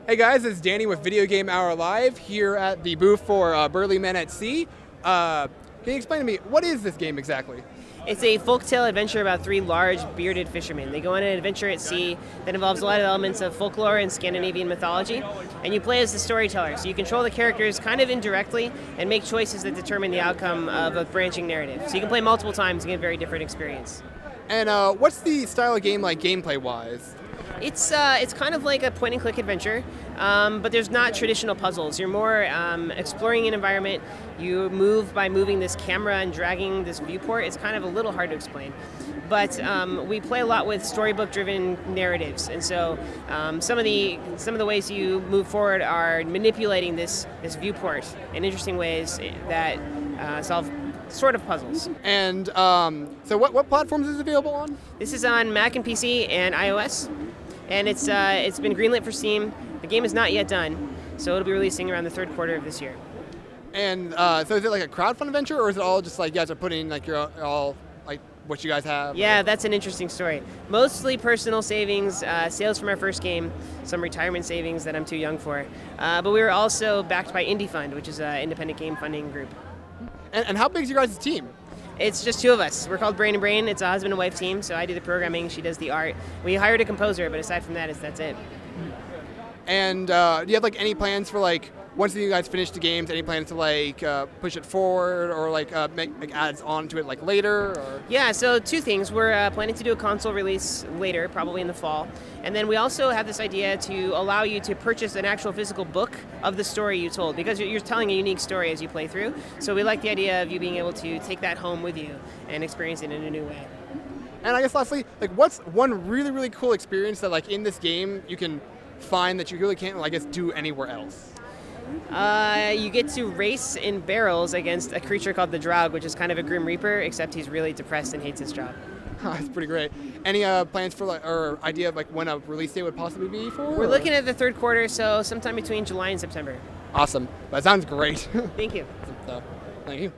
Hey guys, it's Danny with Video Game Hour Live here at the booth for Burly Men at Sea. Can you explain to me, what is this game exactly? It's a folktale adventure about three large bearded fishermen. They go on an adventure at sea that involves a lot of elements of folklore and Scandinavian mythology, and you play as the storyteller. So you control the characters kind of indirectly and make choices that determine the outcome of a branching narrative. So you can play multiple times and get a very different experience. And what's the style of game like gameplay-wise? It's kind of like a point-and-click adventure, but there's not traditional puzzles. You're more exploring an environment. You move by moving this camera and dragging this viewport. It's kind of a little hard to explain. But we play a lot with storybook-driven narratives, and so some of the ways you move forward are manipulating this viewport in interesting ways that solve sort of puzzles. And so what platforms is it available on? This is on Mac and PC and iOS. And it's been greenlit for Steam. The game is not yet done, so it'll be releasing around the third quarter of this year. And so is it like a crowdfunding venture, or is it all just like you guys are putting like your all like what you guys have? Yeah, that's an interesting story. Mostly personal savings, sales from our first game, some retirement savings that I'm too young for. But we were also backed by Indie Fund, which is an independent game funding group. And how big is your guys' team? It's just two of us. We're called Brain and Brain. It's a husband and wife team, so I do the programming, she does the art. We hired a composer, but aside from that, that's it. And do you have like any plans for like once you guys finish the games? Any plans to like push it forward or like make adds onto it like later? Or? Yeah, so two things. We're planning to do a console release later, probably in the fall, and then we also have this idea to allow you to purchase an actual physical book of the story you told, because you're telling a unique story as you play through. So we like the idea of you being able to take that home with you and experience it in a new way. And I guess lastly, like what's one really really cool experience that like in this game you can find that you really can't, I guess, do anywhere else? You get to race in barrels against a creature called the Draug, which is kind of a Grim Reaper, except he's really depressed and hates his job. That's pretty great. Any plans for like, or idea of like when a release date would possibly be for? We're looking at the third quarter, so sometime between July and September. Awesome. That sounds great. Thank you. So, thank you.